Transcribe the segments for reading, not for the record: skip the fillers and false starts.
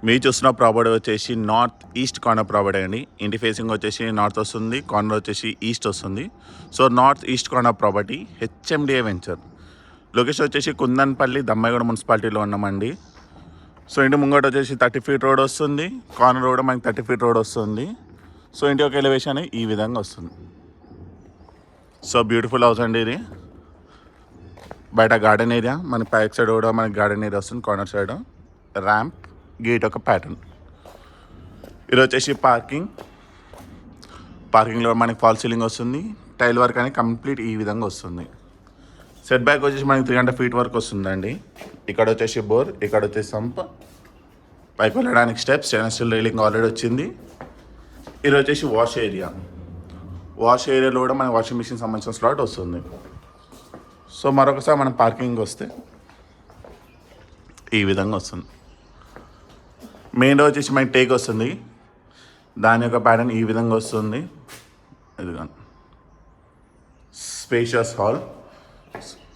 మీరు చూస్తున్న ప్రాపర్టీ వచ్చేసి నార్త్ ఈస్ట్ కార్నర్ ప్రాపర్టీ అండి. ఇంటి ఫేసింగ్ వచ్చేసి నార్త్ వస్తుంది, కార్నర్ వచ్చేసి ఈస్ట్ వస్తుంది. So north east corner property HMDA venture. Location వచ్చేసి కుందన్పల్లి, దమ్మాయిగూడ మున్సిపాలిటీలో ఉన్నామండి. సో ఇంటి ముంగట వచ్చేసి 30 ఫీట్ రోడ్ వస్తుంది, కార్నర్ కూడా మనకి 30 ఫీట్ రోడ్ వస్తుంది. సో ఇంటి ఒక ఎలివేషన్ ఈ విధంగా వస్తుంది. సో బ్యూటిఫుల్ హౌస్ అండి ఇది. బయట గార్డెన్ ఏరియా, మన బ్యాక్ సైడ్ కూడా మనకి గార్డెన్ ఏరియా వస్తుంది. కార్నర్ సైడ్ ర్యాంప్, గేట్ ఒక ప్యాటర్న్. ఇది వచ్చేసి పార్కింగ్లో మనకి ఫాల్ సీలింగ్ వస్తుంది. టైల్ వర్క్ అనేది కంప్లీట్ ఈ విధంగా వస్తుంది. సెట్ బ్యాక్ వచ్చేసి మనకి 300 ఫీట్ వరకు వస్తుందండి. ఇక్కడ వచ్చేసి బోర్, ఇక్కడ వచ్చేసి సంప్, పైకి వెళ్ళడానికి steps, stainless steel railing already వచ్చింది. ఇది వచ్చేసి వాష్ ఏరియాలో కూడా మనకి వాషింగ్ మిషన్ సంబంధించిన స్లాట్ వస్తుంది. సో మరొకసారి మనం పార్కింగ్ వస్తే ఈ విధంగా వస్తుంది. మెయిన్ డోర్ వచ్చేసి మనకి టేక్ వస్తుంది. దాని యొక్క ప్యాటర్న్ ఈ విధంగా వస్తుంది. ఇదిగా స్పేషియస్ హాల్.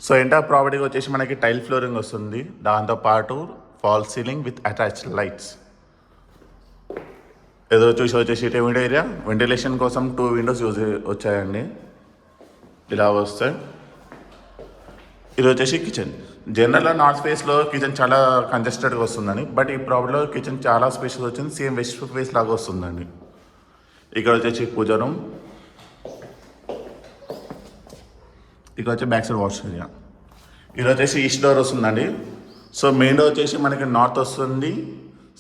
సో ఎంటర్ ప్రాపర్టీకి వచ్చేసి మనకి టైల్ ఫ్లోరింగ్ వస్తుంది. దాంతోపాటు fall ceiling with attached lights. ఎదురు చూసి వచ్చేసి విండో ఏరియా, వెంటిలేషన్ కోసం 2 విండోస్ యూజ్ వచ్చాయండి. ఇలా వస్తాయి. ఇది వచ్చేసి కిచెన్. జనరల్గా నార్త్ ఫేస్లో కిచెన్ చాలా కంజెస్టెడ్గా వస్తుందండి, బట్ ఈ ప్రాబ్లంలో కిచెన్ చాలా స్పేషియస్ వచ్చింది. సేమ్ వెస్ట్ ఫేస్ లాగా వస్తుందండి. ఇక్కడ వచ్చేసి పూజ రూమ్, ఇక్కడ వచ్చి బ్యాక్ సైడ్ వాష్ ఏరియా. ఇది వచ్చేసి ఈస్ట్ డోర్ వస్తుందండి. సో మెయిన్ డోర్ వచ్చేసి మనకి నార్త్ వస్తుంది.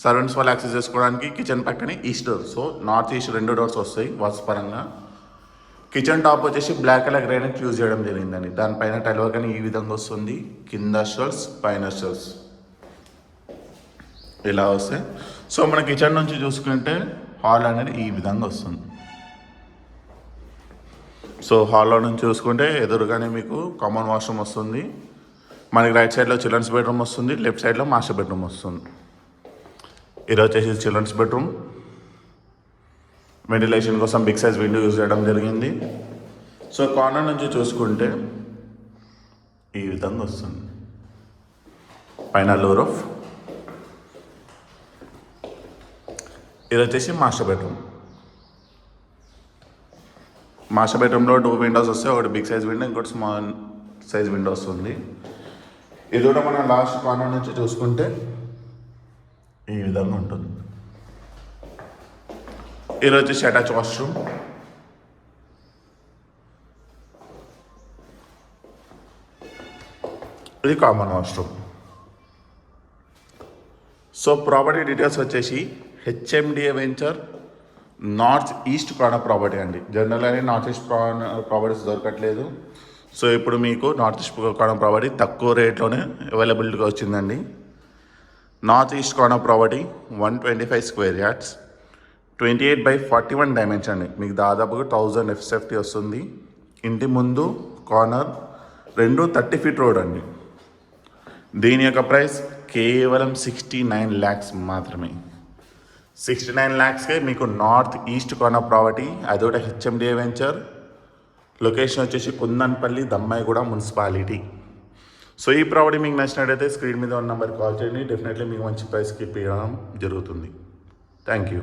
సర్వెంట్స్ వాళ్ళు యాక్సెస్ చేసుకోవడానికి కిచెన్ పక్కనే east door. So north east 2 doors వస్తాయి వాస్తు పరంగా. కిచెన్ టాప్ వచ్చేసి బ్లాక్ కలర్ గ్రానైట్ యూజ్ చేయడం జరిగిందండి. దానిపైన టైల్ వర్క్ అని ఈ విధంగా వస్తుంది. కింద షెల్ఫ్స్, పైన షెల్ఫ్స్ ఇలా వస్తాయి. సో మన కిచెన్ నుంచి చూసుకుంటే హాల్ అనేది ఈ విధంగా వస్తుంది. సో హాల్లో నుంచి చూసుకుంటే ఎదురుగానే మీకు కామన్ వాష్రూమ్ వస్తుంది. మనకి రైట్ సైడ్లో చిల్డ్రన్స్ బెడ్రూమ్ వస్తుంది, లెఫ్ట్ సైడ్లో మాస్టర్ బెడ్రూమ్ వస్తుంది. ఇది వచ్చేసి చిల్డ్రన్స్ బెడ్రూమ్. వెంటిలేషన్ కోసం బిగ్ సైజ్ విండో యూజ్ చేయడం జరిగింది. సో కార్నర్ నుంచి చూసుకుంటే ఈ విధంగా వస్తుంది. పైన లో రూఫ్. ఇది వచ్చేసి మాస్టర్ బెడ్రూమ్. మాస్టర్ బెడ్రూమ్లో 2 విండోస్ వస్తాయి. ఒకటి బిగ్ సైజ్ విండో, ఇంకోటి స్మాల్ సైజ్ విండో వస్తుంది. ఇది కూడా మనం లాస్ట్ కార్నర్ నుంచి చూసుకుంటే ఈ విధంగా ఉంటుంది. ఇది వచ్చేసి అటాచ్ వాష్రూమ్. ఇది common washroom. So property details వచ్చేసి HMDA venture north east corner property అండి. జనరల్గానే నార్త్ ఈస్ట్ కార్నర్ ప్రాపర్టీస్ దొరకట్లేదు. సో ఇప్పుడు మీకు నార్త్ ఈస్ట్ కార్నర్ ప్రాపర్టీ తక్కువ రేట్లోనే అవైలబిలిటీగా వచ్చిందండి. North east corner property 125 square yards, 28/41 dimension అండి. మీకు దాదాపుగా 1000 ఎఫ్ఎస్ఎఫ్టీ వస్తుంది. ఇంటి ముందు కార్నర్ 30 ఫీట్ రోడ్ అండి. దీని యొక్క ప్రైస్ కేవలం 69 lakhs మాత్రమే. 69 lakhsకే మీకు నార్త్ ఈస్ట్ కార్నర్ ప్రాపర్టీ, అదొకటి హెచ్ఎండిఏ వెంచర్. లొకేషన్ వచ్చేసి కుందన్పల్లి, దమ్మాయిగూడ మున్సిపాలిటీ. సో ఈ ప్రాపర్టీ మీకు నచ్చినట్టయితే స్క్రీన్ మీద ఉన్న నెంబర్కి కాల్ చేయండి. డెఫినెట్లీ మీకు మంచి ప్రైస్కి ఇవ్వడం జరుగుతుంది. Thank you.